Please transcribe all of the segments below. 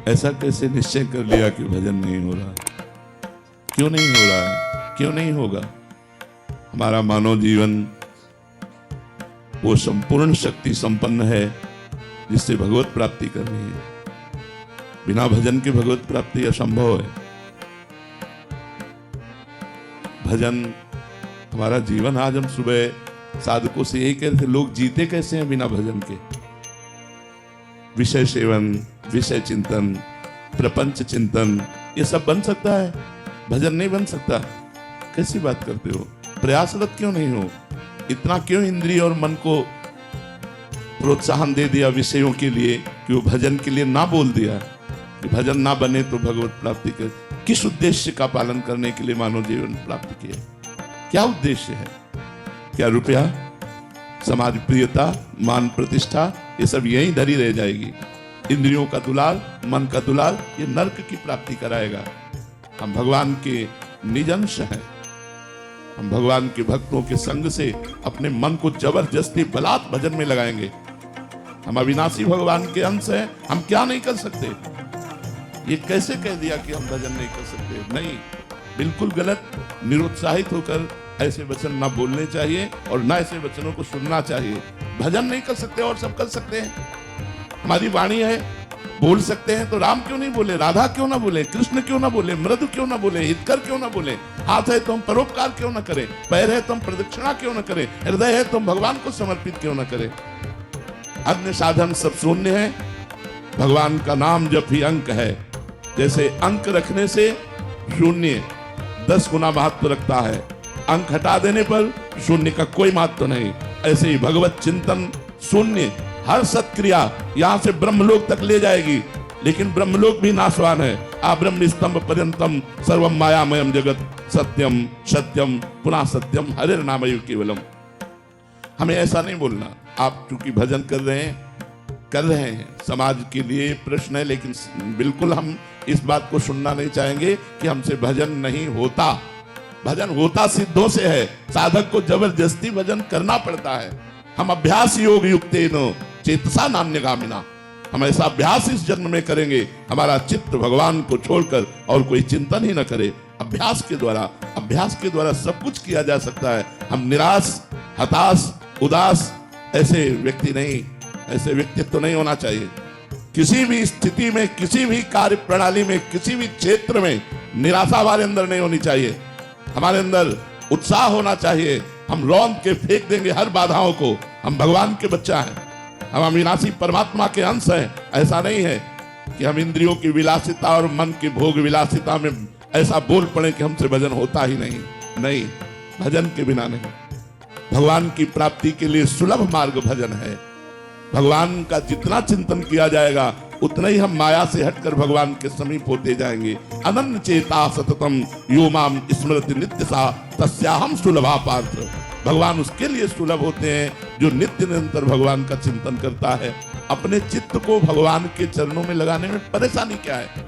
ऐसा कैसे निश्चय कर लिया कि भजन नहीं हो रहा? क्यों नहीं हो रहा है? क्यों नहीं होगा? हमारा मानव जीवन वो संपूर्ण शक्ति संपन्न है जिससे भगवत प्राप्ति करनी है। बिना भजन के भगवत प्राप्ति असंभव है। भजन हमारा जीवन। आज हम सुबह साधकों से यही कह रहे थे, लोग जीते कैसे हैं बिना भजन के? विषय सेवन, विषय चिंतन, प्रपंच चिंतन, ये सब बन सकता है, भजन नहीं बन सकता। कैसी बात करते हो? प्रयासरत क्यों नहीं हो? इतना क्यों इंद्रिय और मन को प्रोत्साहन दे दिया विषयों के लिए कि वो भजन के लिए ना बोल दिया कि भजन ना बने तो भगवत प्राप्ति कर? किस उद्देश्य का पालन करने के लिए मानव जीवन प्राप्त किया? क्या उद्देश्य है? क्या रुपया, समाज प्रियता, मान प्रतिष्ठा, ये सब यहीं धरी रह जाएगी। इंद्रियों का दुलार, मन का दुलार, ये नरक की प्राप्ति कराएगा। हम भगवान के निज अंश हैं। हम भगवान के भक्तों के संग से अपने मन को जबरदस्ती बलात् भजन में लगाएंगे। हम अविनाशी भगवान के अंश हैं, हम क्या नहीं कर सकते? ये कैसे कह दिया कि हम भजन नहीं कर सकते? नहीं, बिल्कुल गलत। निरुत्साहित होकर ऐसे वचन ना बोलने चाहिए और ना ऐसे वचनों को सुनना चाहिए। भजन नहीं कर सकते और सब कर सकते हैं। हमारी वाणी है, बोल सकते हैं तो राम क्यों नहीं बोले, राधा क्यों ना बोले, कृष्ण क्यों ना बोले, मृदु क्यों ना बोले, हितकर क्यों ना बोले? हाथ है तो हम परोपकार क्यों ना करें, पैर है तो हम प्रदक्षिणा क्यों ना करें, हृदय है तो हम भगवान को समर्पित क्यों ना करें? अन्य साधन सब शून्य है, भगवान का नाम जप ही अंक है। जैसे अंक रखने से शून्य 10 गुना महत्व रखता है, अंक हटा देने पर शून्य का कोई महत्व नहीं। ऐसे ही भगवत चिंतन शून्य, हर सत्क्रिया यहां से ब्रह्मलोक तक ले जाएगी, लेकिन ब्रह्मलोक भी नाशवान है। आ ब्रह्म स्तंभ पर्यंतम सर्वम मायामयम जगत सत्यम सत्यम पुनः सत्यम हरे नामयु केवलम। हमें ऐसा नहीं बोलना। आप चूंकि भजन कर रहे हैं, समाज के लिए प्रश्न है, लेकिन बिल्कुल हम इस बात को सुनना नहीं चाहेंगे कि हमसे भजन नहीं होता। भजन होता सिद्धों से है, साधक को जबरदस्ती भजन करना पड़ता है। हम अभ्यास योग युक्तेन चेतसा नान्यगामिना, हम ऐसा अभ्यास इस जन्म में करेंगे, हमारा चित्त भगवान को छोड़कर और कोई चिंतन ही न करे। अभ्यास के द्वारा सब कुछ किया जा सकता है। हम निराश, हताश, उदास ऐसे व्यक्ति नहीं, ऐसे व्यक्तित्व नहीं होना चाहिए। किसी भी स्थिति में, किसी भी कार्य प्रणाली में, किसी भी क्षेत्र में निराशा हमारे अंदर नहीं होनी चाहिए। हमारे अंदर उत्साह होना चाहिए। हम रौंद के फेंक देंगे हर बाधाओं को। हम भगवान के बच्चा हैं, हम अविनाशी परमात्मा के अंश हैं। ऐसा नहीं है कि हम इंद्रियों की विलासिता और मन की भोग विलासिता में ऐसा बोल पड़े कि हमसे भजन होता ही नहीं। नहीं, भजन के बिना नहीं। भगवान की प्राप्ति के लिए सुलभ मार्ग भजन है। भगवान का जितना चिंतन किया जाएगा उतना ही हम माया से हटकर भगवान के समीप होते जाएंगे। अनन्य चेता सततम यो माम स्मृति नित्य सा तस्याहम सुलभा पार्थ। भगवान उसके लिए सुलभ होते हैं जो नित्य निरंतर भगवान का चिंतन करता है। अपने चित्त को भगवान के चरणों में लगाने में परेशानी क्या है?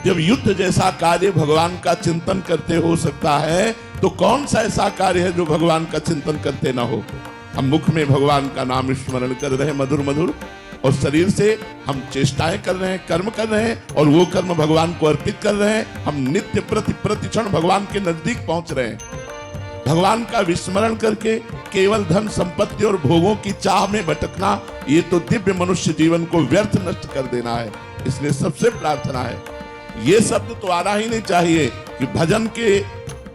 जब युद्ध जैसा कार्य भगवान का चिंतन करते हो सकता है, तो कौन सा ऐसा कार्य है जो भगवान का चिंतन करते ना हो? हम मुख में भगवान का नाम स्मरण कर रहे हैं मधुर मधुर, और शरीर से हम चेष्टाएं कर रहे हैं, कर्म कर रहे हैं, और वो कर्म भगवान को अर्पित कर रहे हैं। हम नित्य प्रतिक्षण भगवान के नजदीक पहुंच रहे हैं। भगवान का विस्मरण करके केवल धन संपत्ति और भोगों की चाह में भटकना, ये तो दिव्य मनुष्य जीवन को व्यर्थ नष्ट कर देना है। इसलिए सबसे प्रार्थना है, ये शब्द तो आना ही नहीं चाहिए कि भजन के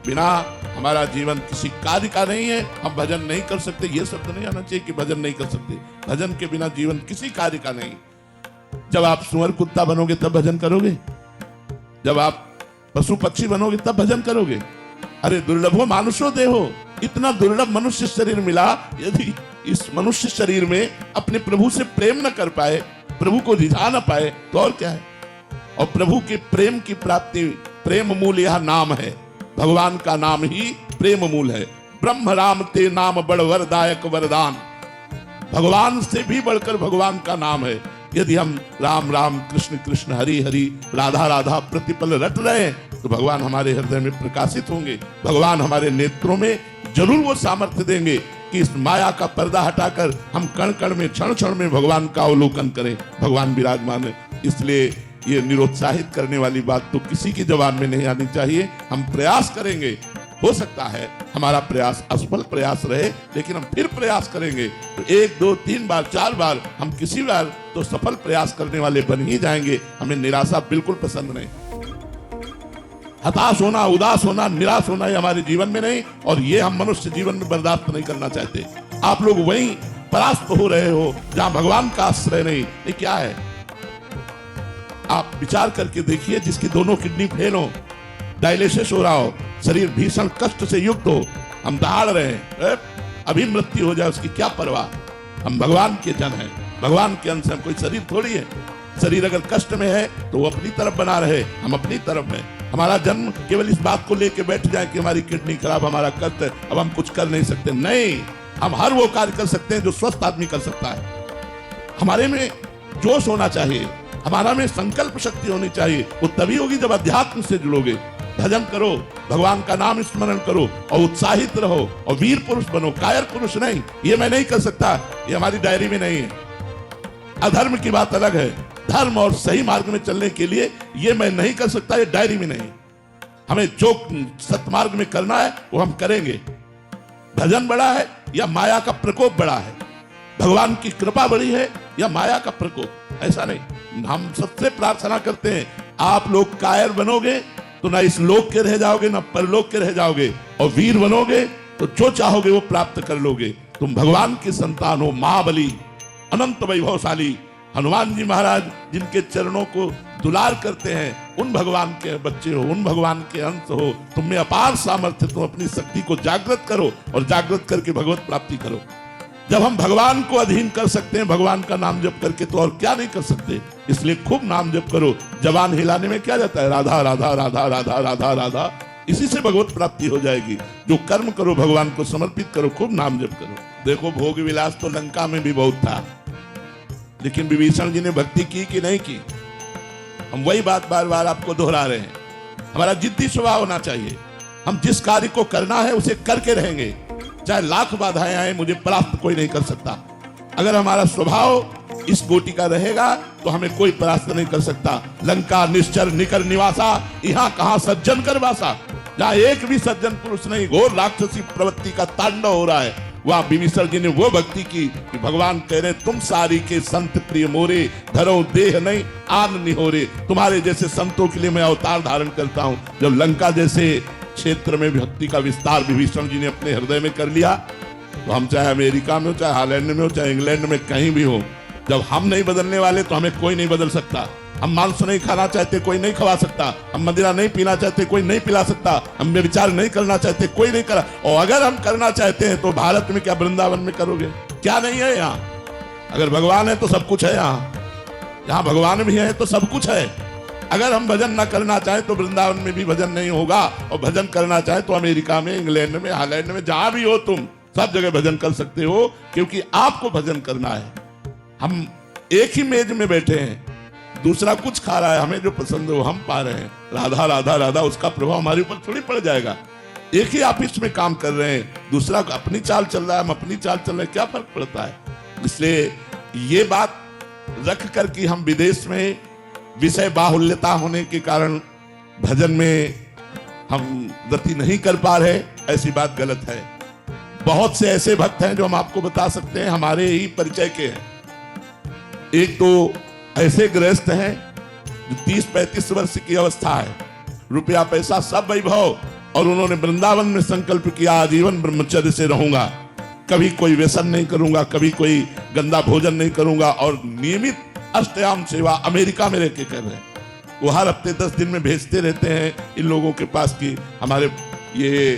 बिना हमारा जीवन किसी कार्य का नहीं है, हम भजन नहीं कर सकते। ये शब्द नहीं आना चाहिए कि भजन नहीं कर सकते। भजन के बिना जीवन किसी कार्य का नहीं। जब आप सुअर कुत्ता बनोगे तब भजन करोगे, जब आप पशु पक्षी बनोगे तब भजन करोगे। अरे दुर्लभो मानुषो देहो, इतना दुर्लभ मनुष्य शरीर मिला। यदि इस मनुष्य शरीर में अपने प्रभु से प्रेम न कर पाए, प्रभु को रिझा न पाए, तो और क्या है? और प्रभु के प्रेम की प्राप्ति, प्रेम मूल यह नाम है। भगवान का नाम ही प्रेम मूल है। ब्रह्म राम ते नाम बड़ वरदायक वरदान। भगवान से भी बढ़कर भगवान का नाम है। यदि हम राम राम कृष्ण कृष्ण हरि हरि राधा राधा प्रतिपल रट रहे हैं, तो भगवान हमारे हृदय में प्रकाशित होंगे। भगवान हमारे नेत्रों में जरूर वो सामर्थ्य देंगे कि इस माया का पर्दा हटाकर हम कण कण में, क्षण क्षण में भगवान का अवलोकन करें। भगवान विराजमान है। इसलिए ये निरुत्साहित करने वाली बात तो किसी की जबान में नहीं आनी चाहिए। हम प्रयास करेंगे, हो सकता है हमारा प्रयास असफल प्रयास रहे, लेकिन हम फिर प्रयास करेंगे तो 1 2 3 बार 4 बार हम किसी बार तो सफल प्रयास करने वाले बन ही जाएंगे। हमें निराशा बिल्कुल पसंद नहीं। हताश होना, उदास होना, निराश होना ये हमारे जीवन में नहीं, और ये हम मनुष्य जीवन में बर्दाश्त नहीं करना चाहते। आप लोग वहीं परास्त हो रहे हो जहां भगवान का आश्रय नहीं। ये क्या है? आप विचार करके देखिए, जिसकी दोनों किडनी फेल हो, डायलिसिस हो रहा हो, शरीर भीषण कष्ट से युक्त हो, हम दहाड़ रहे हैं, अभी मृत्यु हो जाए उसकी क्या परवाह। हम भगवान के जन हैं, भगवान के अंश हैं, कोई शरीर थोड़ी है। शरीर अगर कष्ट में है तो वो अपनी तरफ बना रहे, हम अपनी तरफ में। हमारा जन्म केवल इस बात को लेके बैठ जाए कि हमारी किडनी खराब, हमारा कष्ट है, अब हम कुछ कर नहीं सकते। नहीं, हम हर वो कार्य कर सकते हैं जो स्वस्थ आदमी कर सकता है। हमारे में जोश होना चाहिए, हमारा में संकल्प शक्ति होनी चाहिए। वो तभी होगी जब अध्यात्म से जुड़ोगे। भजन करो, भगवान का नाम स्मरण करो और उत्साहित रहो और वीर पुरुष बनो, कायर पुरुष नहीं। ये मैं नहीं कर सकता, ये हमारी डायरी में नहीं है। अधर्म की बात अलग है, धर्म और सही मार्ग में चलने के लिए ये मैं नहीं कर सकता, ये डायरी में नहीं। हमें जो सतमार्ग में करना है वो हम करेंगे। भजन बड़ा है या माया का प्रकोप बड़ा है? भगवान की कृपा बड़ी है या माया का प्रकोप? ऐसा नहीं। हम सबसे प्रार्थना करते हैं, आप लोग कायर बनोगे तो ना इस लोक के रह जाओगे ना परलोक के रह जाओगे, और वीर बनोगे तो जो चाहोगे वो प्राप्त कर लोगे। तुम भगवान की संतान हो, महाबली, अनंत वैभवशाली हनुमान जी महाराज जिनके चरणों को दुलार करते हैं, उन भगवान के बच्चे हो, उन भगवान के अंश हो। तुम में अपार सामर्थ्य, तुम अपनी शक्ति को जागृत करो और जागृत करके भगवत प्राप्ति करो। जब हम भगवान को अधीन कर सकते हैं भगवान का नाम जप करके, तो और क्या नहीं कर सकते। इसलिए खूब नाम जप करो। जबान हिलाने में क्या जाता है? राधा राधा राधा राधा राधा राधा। इसी से भगवत प्राप्ति हो जाएगी। जो कर्म करो भगवान को समर्पित करो, खूब नाम जप करो। देखो, भोग विलास तो लंका में भी बहुत था, लेकिन विभीषण जी ने भक्ति की कि नहीं की? हम वही बात बार बार आपको दोहरा रहे हैं। हमारा जिद्दी स्वभाव होना चाहिए। हम जिस कार्य को करना है उसे करके रहेंगे, चाहे लाख बाधाएं आए, मुझे परास्त कोई नहीं कर सकता। अगर हमारा स्वभाव इस कोटि का रहेगा तो हमें कोई परास्त नहीं कर सकता। लंका निश्चर निकर निवासा, यहाँ कहां सज्जन कर वासा। जहां एक भी सज्जन पुरुष नहीं, घोर राक्षसी प्रवृत्ति का तांडव हो रहा है, वहां विभीषण जी ने वो भक्ति की कि भगवान कह रहे, तुम सारी के संत प्रिय मोरे, धरो देह नहीं आन निहोरे। तुम्हारे जैसे संतों के लिए मैं अवतार धारण करता हूं। जब लंका जैसे क्षेत्र में भक्ति का विस्तार विभीषण जी ने अपने हृदय में कर लिया, तो हम चाहे अमेरिका में हो, चाहे हॉलैंड में हो, चाहे इंग्लैंड में, कहीं भी हो, जब हम नहीं बदलने वाले तो हमें कोई नहीं बदल सकता। हम मांस नहीं खाना चाहते, कोई नहीं खवा सकता। हम मदिरा नहीं पीना चाहते, कोई नहीं पिला सकता। हम व्यभिचार नहीं करना चाहते, कोई नहीं करा। और अगर हम करना चाहते हैं तो भारत में क्या वृंदावन में करोगे? क्या नहीं है यहाँ? अगर भगवान है तो सब कुछ है यहाँ। यहाँ भगवान भी है तो सब कुछ है। अगर हम भजन ना करना चाहें तो वृंदावन में भी भजन नहीं होगा, और भजन करना चाहे तो अमेरिका में, इंग्लैंड में, हॉलैंड में, जहां भी हो तुम, सब जगह भजन कर सकते हो, क्योंकि आपको भजन करना है। हम एक ही मेज में बैठे हैं, दूसरा कुछ खा रहा है, हमें जो पसंद है वो हम पा रहे हैं। राधा राधा राधा, उसका प्रभाव हमारे ऊपर थोड़ी पड़ जाएगा। एक ही ऑफिस में काम कर रहे हैं, दूसरा अपनी चाल चल रहा है, हम अपनी चाल चल रहे हैं, क्या फर्क पड़ता है? इसलिए ये बात रख कर कि हम विदेश में विषय बाहुल्यता होने के कारण भजन में हम गति नहीं कर पा रहे, ऐसी बात गलत है। बहुत से ऐसे भक्त हैं जो हम आपको बता सकते हैं, हमारे ही परिचय के हैं। एक तो ऐसे गृहस्थ हैं जो 30-35 वर्ष की अवस्था है, रुपया पैसा सब वैभव, और उन्होंने वृंदावन में संकल्प किया आजीवन ब्रह्मचर्य से रहूंगा, कभी कोई व्यसन नहीं करूंगा, कभी कोई गंदा भोजन नहीं करूंगा, और नियमित अष्टयाम सेवा अमेरिका में रह के कर रहे हैं। वो हर हफ्ते 10 दिन में भेजते रहते हैं इन लोगों के पास कि हमारे ये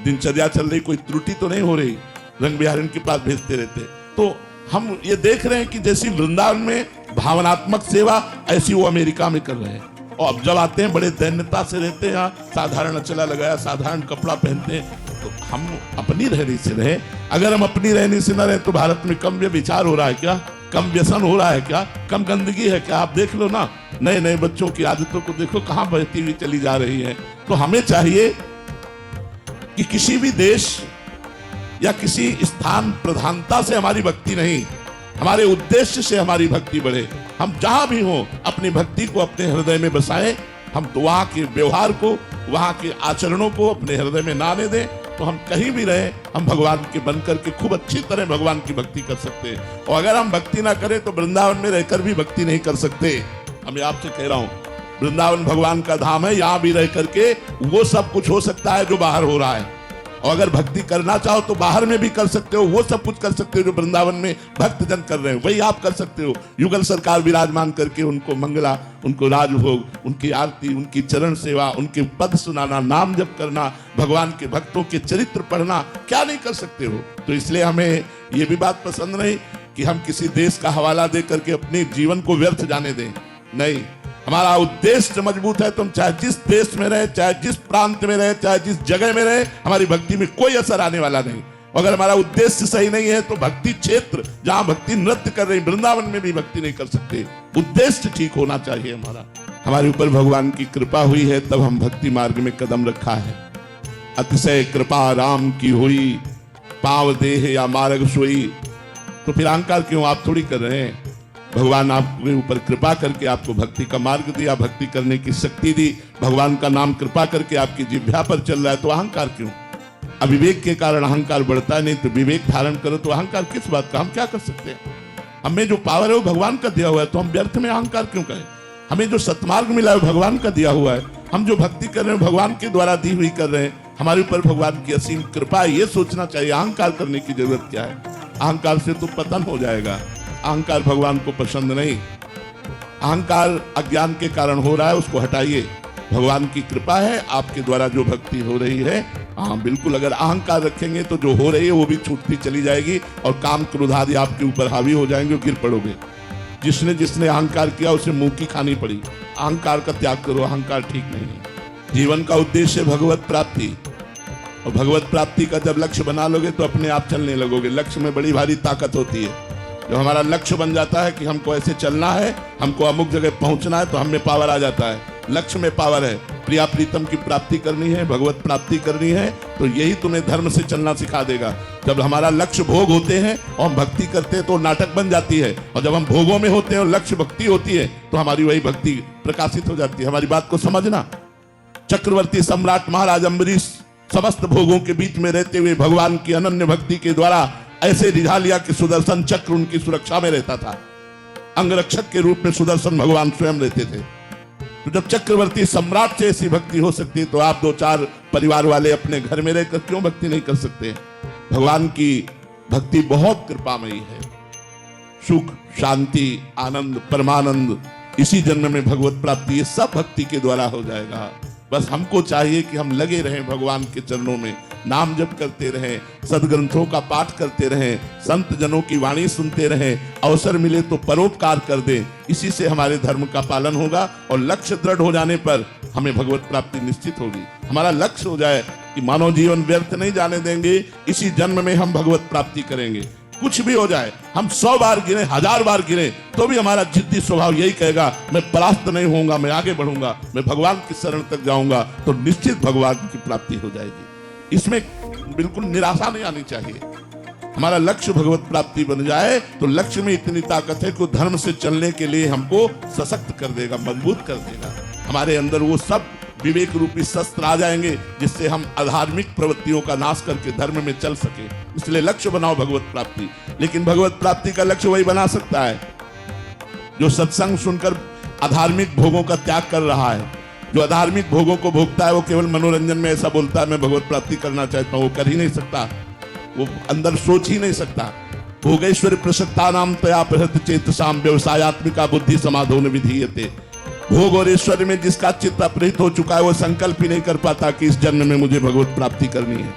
दिनचर्या चल रही, कोई त्रुटि तो नहीं हो रही, रंग बिहारी के पास भेजते रहते। तो हम ये देख रहे हैं कि जैसी वृंदावन में भावनात्मक सेवा, ऐसी वो अमेरिका में कर रहे हैं। और अब जब आते हैं बड़े दैन्यता से रहते हैं, साधारण अचला लगाया, साधारण कपड़ा पहनते हैं। तो हम अपनी रहनी से रहे। अगर हम अपनी रहनी से न रहे तो भारत में कम व्यभिचार हो रहा है क्या? कम व्यसन हो रहा है क्या? कम गंदगी है क्या? आप देख लो ना, नए नए बच्चों की आदतों को देखो कहां बढ़ती हुई चली जा रही है। तो हमें चाहिए कि किसी भी देश या किसी स्थान प्रधानता से हमारी भक्ति नहीं, हमारे उद्देश्य से हमारी भक्ति बढ़े। हम जहां भी हों अपनी भक्ति को अपने हृदय में बसाएं। हम तो वहां के व्यवहार को, वहां के आचरणों को अपने हृदय में ना आने दें, तो हम कहीं भी रहे हम भगवान के बनकर के खूब अच्छी तरह भगवान की भक्ति कर सकते हैं। और अगर हम भक्ति ना करें तो वृंदावन में रहकर भी भक्ति नहीं कर सकते। मैं आपसे कह रहा हूं, वृंदावन भगवान का धाम है, यहां भी रह करके वो सब कुछ हो सकता है जो बाहर हो रहा है। और अगर भक्ति करना चाहो तो बाहर में भी कर सकते हो, वो सब कुछ कर सकते हो जो वृंदावन में भक्त जन कर रहे हैं, वही आप कर सकते हो। युगल सरकार विराजमान करके उनको मंगला, उनको राजभोग, उनकी आरती, उनकी चरण सेवा, उनके पद सुनाना, नाम जप करना, भगवान के भक्तों के चरित्र पढ़ना, क्या नहीं कर सकते हो। तो इसलिए हमें ये भी बात पसंद नहीं कि हम किसी देश का हवाला दे करके अपने जीवन को व्यर्थ जाने दें। नहीं, हमारा उद्देश्य मजबूत है तो हम चाहे जिस देश में रहे, चाहे जिस प्रांत में रहे, चाहे जिस जगह में रहे, हमारी भक्ति में कोई असर आने वाला नहीं। अगर हमारा उद्देश्य सही नहीं है तो भक्ति क्षेत्र जहां भक्ति नृत्य कर रही, वृंदावन में भी भक्ति नहीं कर सकते। उद्देश्य ठीक होना चाहिए हमारा। हमारे ऊपर भगवान की कृपा हुई है तब हम भक्ति मार्ग में कदम रखा है। अतिशय कृपा राम की हुई, पाव देह या मार्ग सोई। तो फिर अहंकार क्यों आप थोड़ी कर रहे हैं। भगवान आपके ऊपर कृपा करके आपको भक्ति का मार्ग दिया, भक्ति करने की शक्ति दी, भगवान का नाम कृपा करके आपकी जिह्वा पर चल रहा है, तो अहंकार क्यों। अविवेक के कारण अहंकार बढ़ता नहीं, तो विवेक धारण करो तो अहंकार किस बात का। हम क्या कर सकते हैं, हमें जो पावर है वो भगवान का दिया हुआ है, तो हम व्यर्थ में अहंकार क्यों करें। हमें जो सत्मार्ग मिला है भगवान का दिया हुआ है, हम जो भक्ति कर रहे हैं भगवान के द्वारा दी हुई कर रहे हैं, हमारे ऊपर भगवान की असीम कृपा है, ये सोचना चाहिए। अहंकार करने की जरूरत क्या है। अहंकार से तो पतन हो जाएगा। अहंकार भगवान को पसंद नहीं। अहंकार अज्ञान के कारण हो रहा है, उसको हटाइए। भगवान की कृपा है, आपके द्वारा जो भक्ति हो रही है, हाँ बिल्कुल। अगर अहंकार रखेंगे तो जो हो रही है वो भी छूटती चली जाएगी और काम क्रोध आदि आपके ऊपर हावी हो जाएंगे, गिर पड़ोगे। जिसने जिसने अहंकार किया उसे मुंह की खानी पड़ी। अहंकार का त्याग करो, अहंकार ठीक नहीं है। जीवन का उद्देश्य भगवत प्राप्ति, और भगवत प्राप्ति का जब लक्ष्य बना लोगे तो अपने आप चलने लगोगे। लक्ष्य में बड़ी भारी ताकत होती है। जब हमारा लक्ष्य बन जाता है कि हमको ऐसे चलना है, हमको अमुक जगह पहुंचना है, तो हम में पावर आ जाता है। लक्ष्य में पावर है। प्रिया प्रीतम की प्राप्ति करनी है, भगवत प्राप्ति करनी है, तो यही तुम्हें धर्म से चलना सिखा देगा। जब हमारा लक्ष्य भोग होते हैं और हम भक्ति करते हैं तो नाटक बन जाती है, और जब हम भोगों में होते हैं और लक्ष्य भक्ति होती है तो हमारी वही भक्ति प्रकाशित हो जाती है। हमारी बात को समझना। चक्रवर्ती सम्राट महाराज अम्बरीश समस्त भोगों के बीच में रहते हुए भगवान की अनन्य भक्ति के द्वारा ऐसे रिझा लिया कि सुदर्शन चक्र उनकी सुरक्षा में रहता था। अंगरक्षक के रूप में सुदर्शन भगवान स्वयं रहते थे। तो जब चक्रवर्ती सम्राट से ऐसी भक्ति हो सकती है तो आप दो चार परिवार वाले अपने घर में रहकर क्यों भक्ति नहीं कर सकते। भगवान की भक्ति बहुत कृपामयी है। सुख, शांति, आनंद, परमानंद, इसी जन्म में भगवत प्राप्ति, ये सब भक्ति के द्वारा हो जाएगा। बस हमको चाहिए कि हम लगे रहें भगवान के चरणों में, नाम जप करते रहें, सदग्रंथों का पाठ करते रहें, संत जनों की वाणी सुनते रहें, अवसर मिले तो परोपकार कर दें। इसी से हमारे धर्म का पालन होगा और लक्ष्य दृढ़ हो जाने पर हमें भगवत प्राप्ति निश्चित होगी। हमारा लक्ष्य हो जाए कि मानव जीवन व्यर्थ नहीं जाने देंगे, इसी जन्म में हम भगवत प्राप्ति करेंगे। कुछ भी हो जाए, हम 100 बार गिरे, 1000 बार गिरे, तो भी हमारा जिद्दी स्वभाव यही कहेगा मैं परास्त नहीं होऊंगा, मैं आगे बढ़ूंगा, मैं भगवान की शरण तक जाऊंगा, तो निश्चित भगवान की प्राप्ति हो जाएगी। इसमें बिल्कुल निराशा नहीं आनी चाहिए। हमारा लक्ष्य भगवत प्राप्ति बन जाए तो लक्ष्य में इतनी ताकत है कि धर्म से चलने के लिए हमको सशक्त कर देगा, मजबूत कर देगा। हमारे अंदर वो सब विवेक रूपी शस्त्र आ जाएंगे जिससे हम अधार्मिक प्रवृत्तियों का नाश करके धर्म में चल सके। इसलिए लक्ष्य बनाओ भगवत प्राप्ति। लेकिन भगवत प्राप्ति का लक्ष्य वही बना सकता है जो सत्संग सुनकर अधार्मिक भोगों का त्याग कर रहा है। जो अधार्मिक भोगों को भोगता है वो केवल मनोरंजन में ऐसा बोलता है मैं भगवत प्राप्ति करना चाहता हूँ, वो कर ही नहीं सकता, वो अंदर सोच ही नहीं सकता। भोगेश्वर प्रसक्ता नाम तया प्रहृत चेतसाम व्यवसायत्मिका बुद्धि समाधो न विधीयते। भोग और ईश्वर में जिसका चित्त अपहृत हो चुका है वो संकल्प ही नहीं कर पाता कि इस जन्म में मुझे भगवत प्राप्ति करनी है।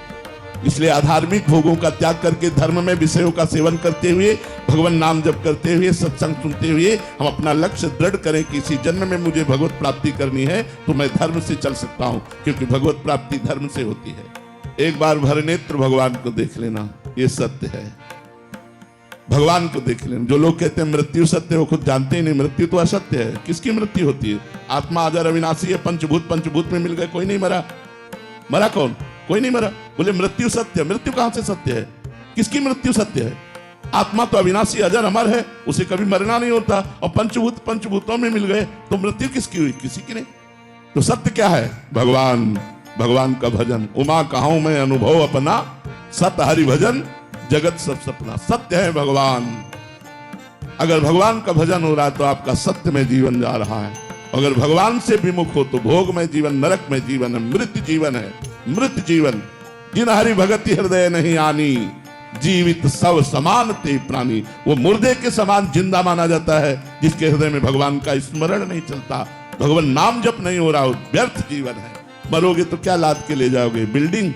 इसलिए अधार्मिक भोगों का त्याग करके धर्म में विषयों का सेवन करते हुए, भगवान नाम जप करते हुए, सत्संग सुनते हुए हम अपना लक्ष्य दृढ़ करें कि इसी जन्म में मुझे भगवत प्राप्ति करनी है, तो मैं धर्म से चल सकता हूं, क्योंकि भगवत प्राप्ति धर्म से होती है। एक बार भर नेत्र भगवान को देख लेना, ये सत्य है। भगवान को देख लेना। जो लोग कहते हैं मृत्यु सत्य, वो खुद जानते ही नहीं मृत्यु तो असत्य है। किसकी मृत्यु होती है? आत्मा अजर अविनाशी है। पंचभूत में मिल गए, कोई नहीं मरा। मरा कौन? कोई नहीं मरा। बोले मृत्यु सत्य। मृत्यु कहां से सत्य है? किसकी मृत्यु सत्य है? आत्मा तो अविनाशी अजर अमर है, उसे कभी मरना नहीं होता। और पंचभूत पंचभूतों में मिल गए तो मृत्यु किसकी हुई? किसी की नहीं। तो सत्य क्या है? भगवान, भगवान का भजन। उमा कहाऊं मैं अनुभव अपना, सत हरि भजन जगत सब सपना। सत्य है भगवान। अगर भगवान का भजन हो रहा है तो आपका सत्य में जीवन जा रहा है। अगर भगवान से विमुख हो तो भोग में जीवन, नरक में जीवन है, मृत जीवन है, मृत जीवन। जिन हरि भगति हृदय नहीं आनी, जीवित सब समान ते प्राणी। वो मुर्दे के समान जिंदा माना जाता है जिसके हृदय में भगवान का स्मरण नहीं चलता, भगवान नाम जप नहीं हो रहा हो। व्यर्थ जीवन है। मरोगे तो क्या लाद के ले जाओगे? बिल्डिंग,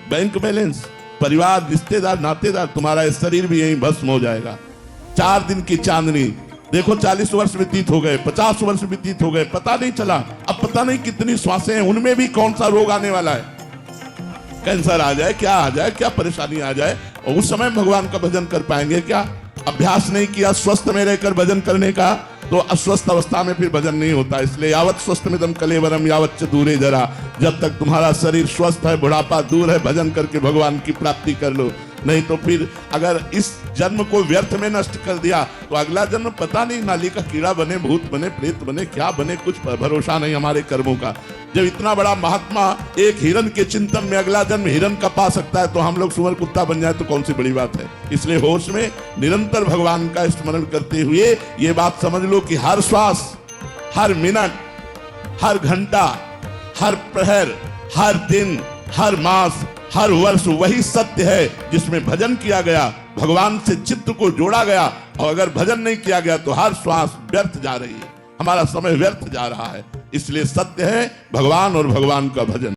बैंक बैलेंस, परिवार, रिश्तेदार, नातेदार। तुम्हारा इस शरीर भी यहीं भस्म हो जाएगा। 4 दिन की चांदनी देखो, 40 वर्ष व्यतीत हो गए, 50 वर्ष व्यतीत हो गए, पता नहीं चला। अब पता नहीं कितनी श्वासें हैं, उनमें भी कौन सा रोग आने वाला है। कैंसर आ जाए, क्या आ जाए, क्या परेशानी आ जाए, और उस समय भगवान का भजन कर पाएंगे क्या? अभ्यास नहीं किया स्वस्थ में रहकर भजन करने का, तो अस्वस्थ अवस्था में फिर भजन नहीं होता। इसलिए यावत स्वस्थ मिदम कलेवरम यावत च दूरे जरा। जब तक तुम्हारा शरीर स्वस्थ है, बुढ़ापा दूर है, भजन करके भगवान की प्राप्ति कर लो। नहीं तो फिर अगर इस जन्म को व्यर्थ में नष्ट कर दिया तो अगला जन्म पता नहीं, नाली का कीड़ा बने, भूत बने, प्रेत बने, क्या बने, कुछ भरोसा नहीं हमारे कर्मों का। जब इतना बड़ा महात्मा एक हिरन के चिंतन में अगला जन्म हिरन का पा सकता है, तो हम लोग सुअर कुत्ता बन जाए तो कौन सी बड़ी बात है। इसलिए होश में निरंतर भगवान का स्मरण करते हुए ये बात समझ लो कि हर श्वास, हर मिनट, हर घंटा, हर प्रहर, हर दिन, हर मास, हर वर्ष वही सत्य है जिसमें भजन किया गया, भगवान से चित्त को जोड़ा गया। और अगर भजन नहीं किया गया तो हर श्वास व्यर्थ जा रही है, हमारा समय व्यर्थ जा रहा है। इसलिए सत्य है भगवान और भगवान का भजन।